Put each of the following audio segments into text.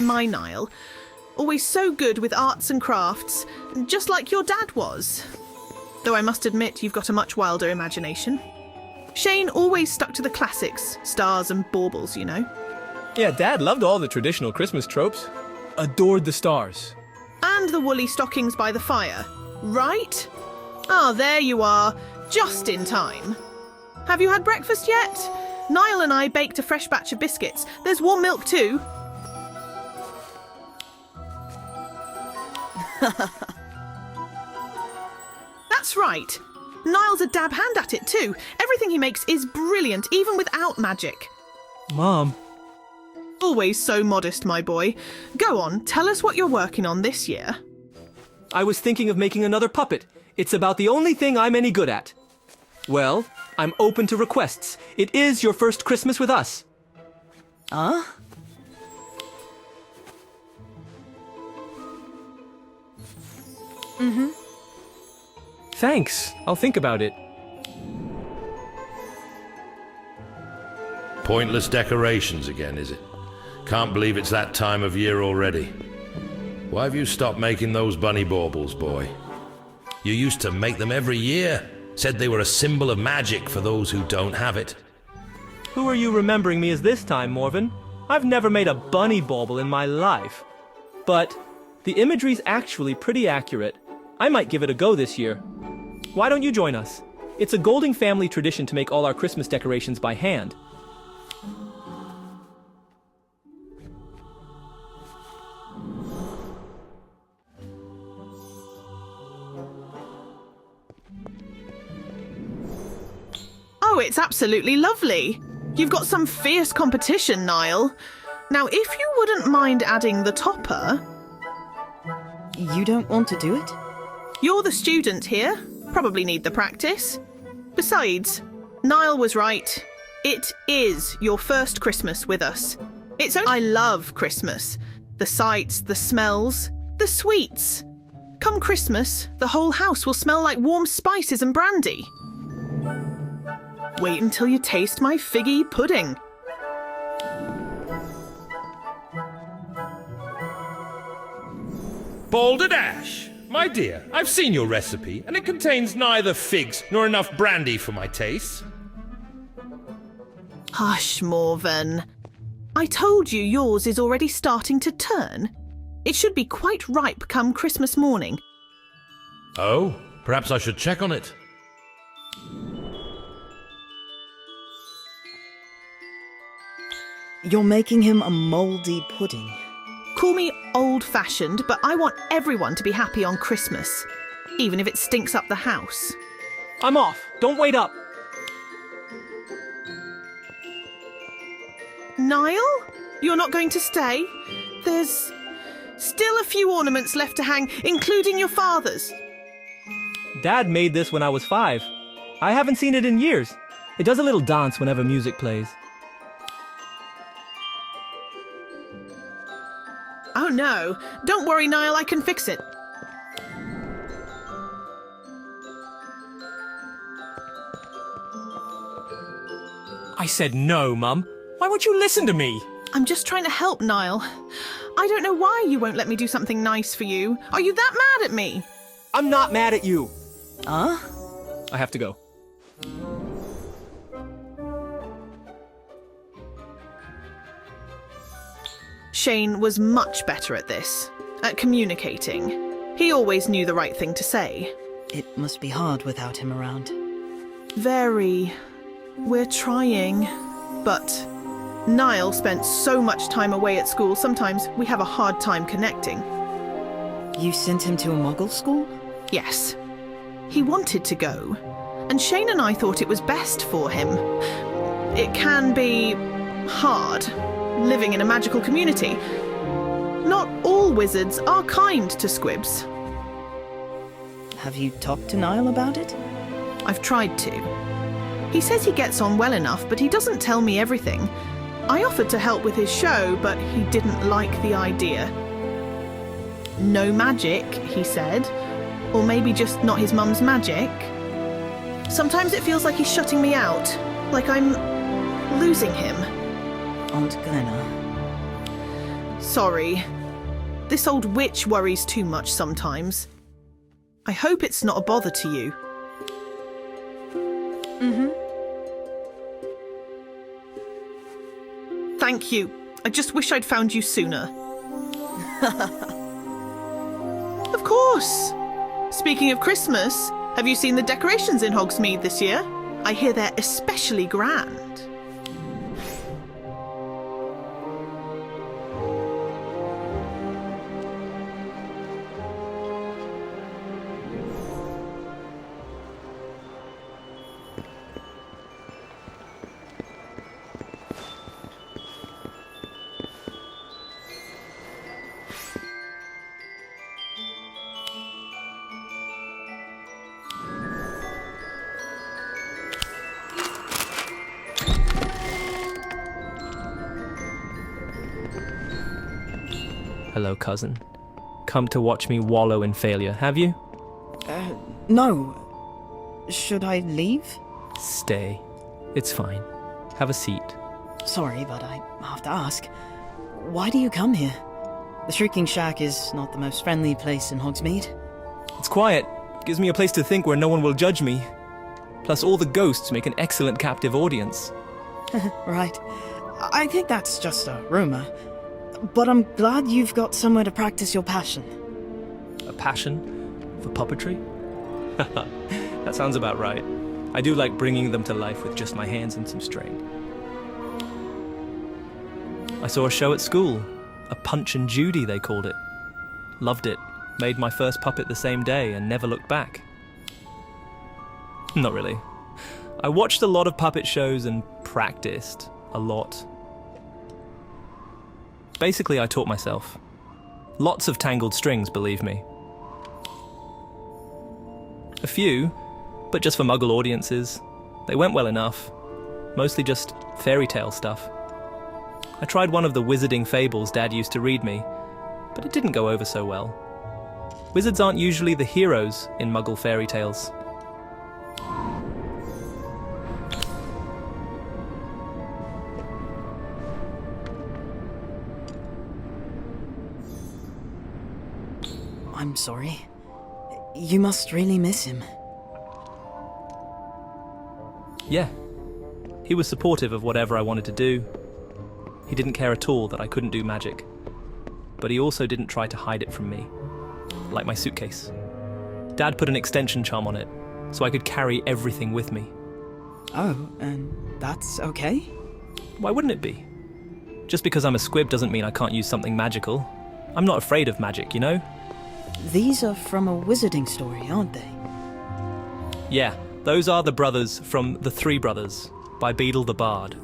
My Niall. Always so good with arts and crafts, just like your dad was. Though I must admit you've got a much wilder imagination. Shane always stuck to the classics, stars and baubles, you know. Yeah, Dad loved all the traditional Christmas tropes. Adored the stars. And the woolly stockings by the fire, right? Ah, there you are, just in time. Have you had breakfast yet? Niall and I baked a fresh batch of biscuits. There's warm milk too. That's right. Niall's a dab hand at it too. Everything he makes is brilliant, even without magic. Mom. Always so modest, my boy. Go on, tell us what you're working on this year. I was thinking of making another puppet. It's about the only thing I'm any good at. Well, I'm open to requests. It is your first Christmas with us. Huh? Mm-hmm. Thanks. I'll think about it. Pointless decorations again, is it? Can't believe it's that time of year already. Why have you stopped making those bunny baubles, boy? You used to make them every year. Said they were a symbol of magic for those who don't have it. Who are you remembering me as this time, Morven? I've never made a bunny bauble in my life. But the imagery's actually pretty accurate. I might give it a go this year. Why don't you join us? It's a Golding family tradition to make all our Christmas decorations by hand. Oh, it's absolutely lovely. You've got some fierce competition, Niall. Now, if you wouldn't mind adding the topper... You don't want to do it? You're the student here. Probably need the practice. Besides, Niall was right. It is your first Christmas with us. I love Christmas. The sights, the smells, the sweets. Come Christmas, the whole house will smell like warm spices and brandy. Wait until you taste my figgy pudding. Balderdash! My dear, I've seen your recipe, and it contains neither figs nor enough brandy for my taste. Hush, Morven. I told you yours is already starting to turn. It should be quite ripe come Christmas morning. Oh, perhaps I should check on it. You're making him a mouldy pudding. Call me old-fashioned, but I want everyone to be happy on Christmas, even if it stinks up the house. I'm off. Don't wait up. Niall? You're not going to stay? There's still a few ornaments left to hang, including your father's. Dad made this when I was 5. I haven't seen it in years. It does a little dance whenever music plays. Oh no, don't worry, Niall, I can fix it. I said no, Mum. Why won't you listen to me? I'm just trying to help, Niall. I don't know why you won't let me do something nice for you. Are you that mad at me? I'm not mad at you. Huh? I have to go. Shane was much better at this, at communicating. He always knew the right thing to say. It must be hard without him around. Very. We're trying. But Niall spent so much time away at school, sometimes we have a hard time connecting. You sent him to a Muggle school? Yes. He wanted to go, and Shane and I thought it was best for him. It can be hard, living in a magical community. Not all wizards are kind to squibs. Have you talked to Niall about it? I've tried to. He says he gets on well enough, but he doesn't tell me everything. I offered to help with his show, but he didn't like the idea. No magic, he said. Or maybe just not his mum's magic. Sometimes it feels like he's shutting me out, like I'm losing him. Aunt Glenna. Sorry. This old witch worries too much sometimes. I hope it's not a bother to you. Thank you. I just wish I'd found you sooner. Of course! Speaking of Christmas, have you seen the decorations in Hogsmeade this year? I hear they're especially grand. Hello, cousin. Come to watch me wallow in failure, have you? No. Should I leave? Stay. It's fine. Have a seat. Sorry, but I have to ask. Why do you come here? The Shrieking Shack is not the most friendly place in Hogsmeade. It's quiet. Gives me a place to think where no one will judge me. Plus, all the ghosts make an excellent captive audience. Right. I think that's just a rumor. But I'm glad you've got somewhere to practice your passion. A passion for puppetry? That sounds about right. I do like bringing them to life with just my hands and some string. I saw a show at school. A Punch and Judy, they called it. Loved it. Made my first puppet the same day and never looked back. Not really. I watched a lot of puppet shows and practiced a lot. Basically, I taught myself. Lots of tangled strings, believe me. A few, but just for Muggle audiences. They went well enough. Mostly just fairy tale stuff. I tried one of the wizarding fables Dad used to read me, but it didn't go over so well. Wizards aren't usually the heroes in Muggle fairy tales. I'm sorry. You must really miss him. Yeah. He was supportive of whatever I wanted to do. He didn't care at all that I couldn't do magic. But he also didn't try to hide it from me. Like my suitcase. Dad put an extension charm on it, so I could carry everything with me. Oh, and that's okay? Why wouldn't it be? Just because I'm a squib doesn't mean I can't use something magical. I'm not afraid of magic, you know? These are from a wizarding story, aren't they? Yeah, those are the brothers from The Three Brothers, by Beadle the Bard.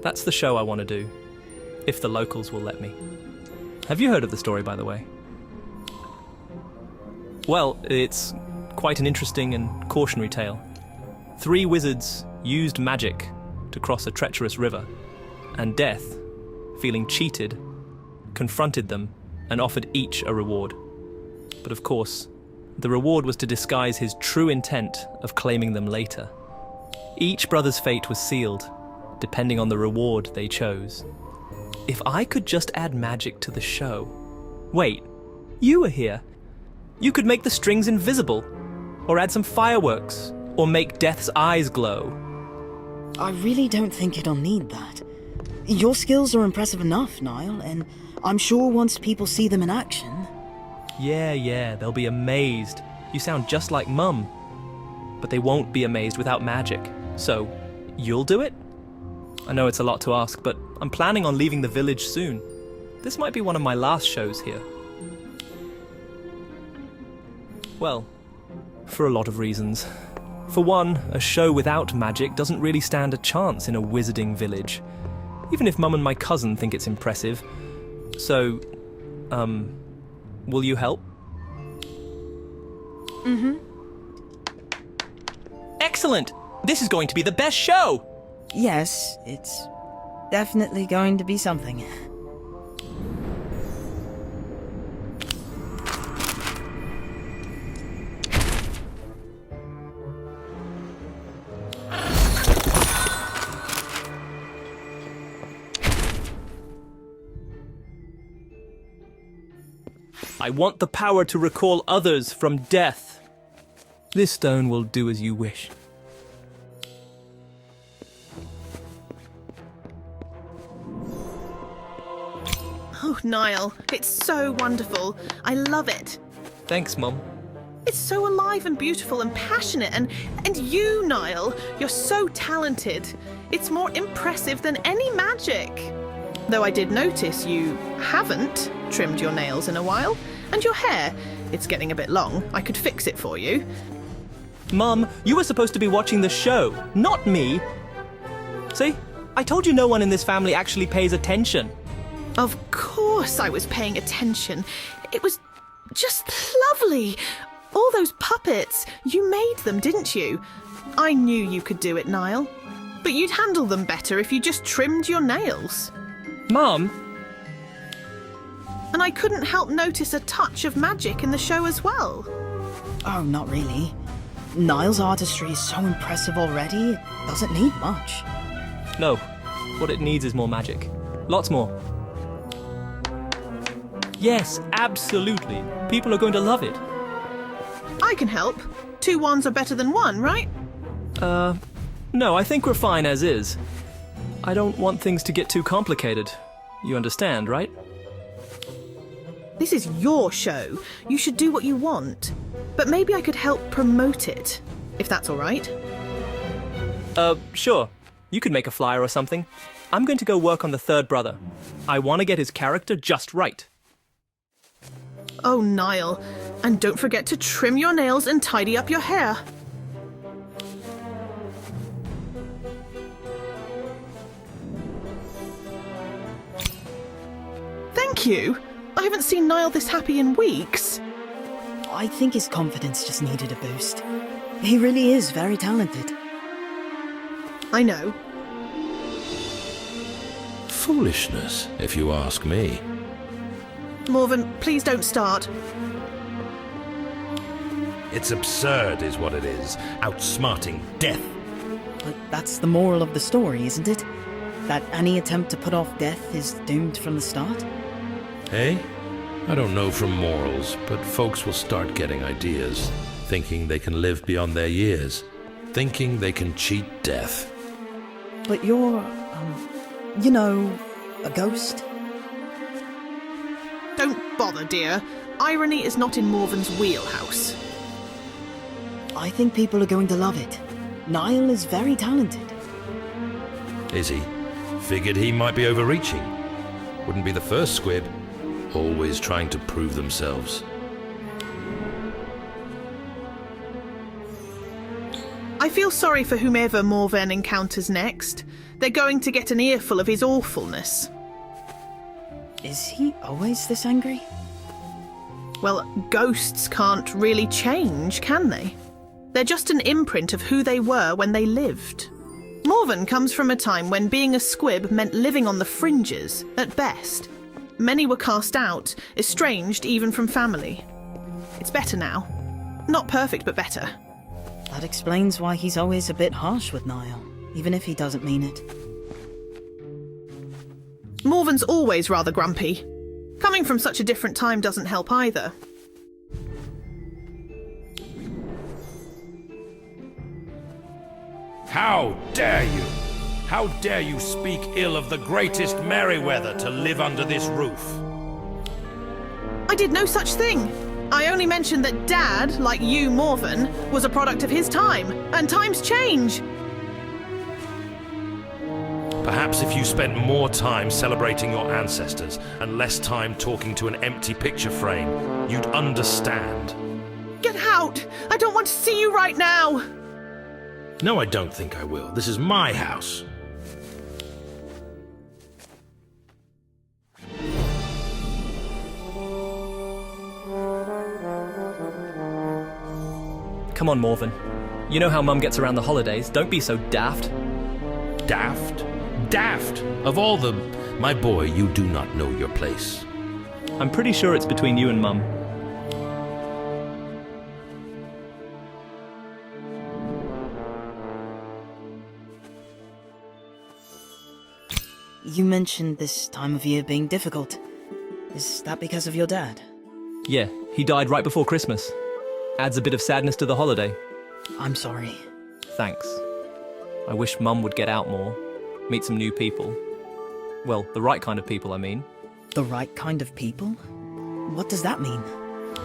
That's the show I want to do, if the locals will let me. Have you heard of the story, by the way? Well, it's quite an interesting and cautionary tale. 3 wizards used magic to cross a treacherous river, and Death, feeling cheated, confronted them and offered each a reward. But of course, the reward was to disguise his true intent of claiming them later. Each brother's fate was sealed, depending on the reward they chose. If I could just add magic to the show... Wait, you were here. You could make the strings invisible, or add some fireworks, or make Death's eyes glow. I really don't think it'll need that. Your skills are impressive enough, Niall, and I'm sure once people see them in action... Yeah, they'll be amazed. You sound just like Mum. But they won't be amazed without magic. So, you'll do it? I know it's a lot to ask, but I'm planning on leaving the village soon. This might be one of my last shows here. Well, for a lot of reasons. For one, a show without magic doesn't really stand a chance in a wizarding village. Even if Mum and my cousin think it's impressive. So, will you help? Mm-hmm. Excellent! This is going to be the best show! Yes, it's definitely going to be something. I want the power to recall others from death. This stone will do as you wish. Oh, Niall, it's so wonderful. I love it. Thanks, Mum. It's so alive and beautiful and passionate, and you, Niall, you're so talented. It's more impressive than any magic. Though I did notice you haven't trimmed your nails in a while, and your hair, it's getting a bit long. I could fix it for you. Mum, you were supposed to be watching the show, not me. See? I told you no one in this family actually pays attention. Of course I was paying attention. It was just lovely. All those puppets, you made them, didn't you? I knew you could do it, Niall. But you'd handle them better if you just trimmed your nails. Mum? And I couldn't help notice a touch of magic in the show as well. Oh, not really. Niall's artistry is so impressive already, it doesn't need much. No. What it needs is more magic. Lots more. Yes, absolutely. People are going to love it. I can help. 2 wands are better than 1, right? No, I think we're fine as is. I don't want things to get too complicated. You understand, right? This is your show. You should do what you want. But maybe I could help promote it, if that's all right. Sure. You could make a flyer or something. I'm going to go work on the third brother. I want to get his character just right. Oh, Niall. And don't forget to trim your nails and tidy up your hair. Thank you. I haven't seen Niall this happy in weeks. I think his confidence just needed a boost. He really is very talented. I know. Foolishness, if you ask me. Morven, please don't start. It's absurd, is what it is. Outsmarting death. But that's the moral of the story, isn't it? That any attempt to put off death is doomed from the start? Hey? I don't know from morals, but folks will start getting ideas, thinking they can live beyond their years, thinking they can cheat death. But you're, you know, a ghost? Don't bother, dear. Irony is not in Morven's wheelhouse. I think people are going to love it. Niall is very talented. Is he? Figured he might be overreaching. Wouldn't be the first squib. Always trying to prove themselves. I feel sorry for whomever Morven encounters next. They're going to get an earful of his awfulness. Is he always this angry? Well, ghosts can't really change, can they? They're just an imprint of who they were when they lived. Morven comes from a time when being a squib meant living on the fringes, at best. Many were cast out, estranged even from family. It's better now. Not perfect, but better. That explains why he's always a bit harsh with Niall, even if he doesn't mean it. Morven's always rather grumpy. Coming from such a different time doesn't help either. How dare you? How dare you speak ill of the greatest Merryweather to live under this roof? I did no such thing. I only mentioned that Dad, like you, Morven, was a product of his time, and times change. Perhaps if you spent more time celebrating your ancestors and less time talking to an empty picture frame, you'd understand. Get out! I don't want to see you right now! No, I don't think I will. This is my house. Come on, Morven. You know how Mum gets around the holidays. Don't be so daft. Daft? Daft! Of all the... My boy, you do not know your place. I'm pretty sure it's between you and Mum. You mentioned this time of year being difficult. Is that because of your dad? Yeah, he died right before Christmas. Adds a bit of sadness to the holiday. I'm sorry. Thanks. I wish Mum would get out more, meet some new people. Well, the right kind of people, I mean. The right kind of people? What does that mean?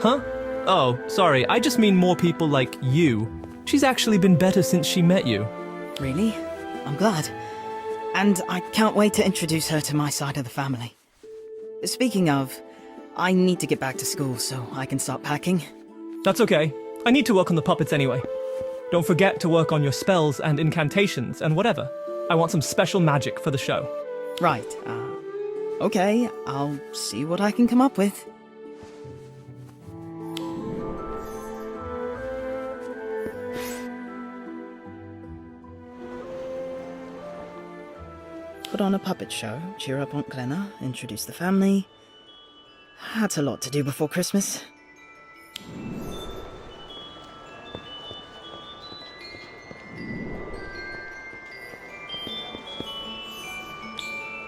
Huh? Oh, sorry, I just mean more people like you. She's actually been better since she met you. Really? I'm glad. And I can't wait to introduce her to my side of the family. Speaking of, I need to get back to school so I can start packing. That's okay. I need to work on the puppets anyway. Don't forget to work on your spells and incantations and whatever. I want some special magic for the show. Right, okay, I'll see what I can come up with. Put on a puppet show, cheer up Aunt Glenna, introduce the family. That's a lot to do before Christmas.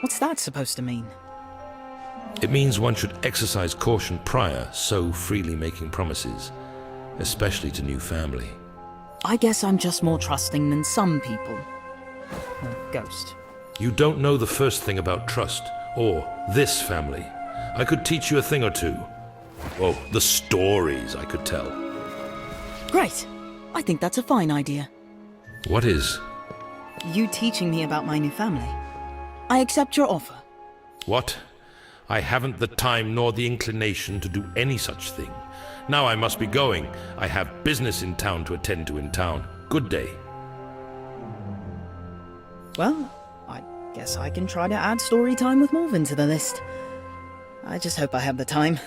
What's that supposed to mean? It means one should exercise caution prior so freely making promises, especially to new family. I guess I'm just more trusting than some people. Ghost. You don't know the first thing about trust, or this family. I could teach you a thing or two. Oh, the stories I could tell. Great! I think that's a fine idea. What is? You teaching me about my new family. I accept your offer. What? I haven't the time nor the inclination to do any such thing. Now I must be going. I have business in town to attend to in town. Good day. Well, I guess I can try to add story time with Morven to the list. I just hope I have the time.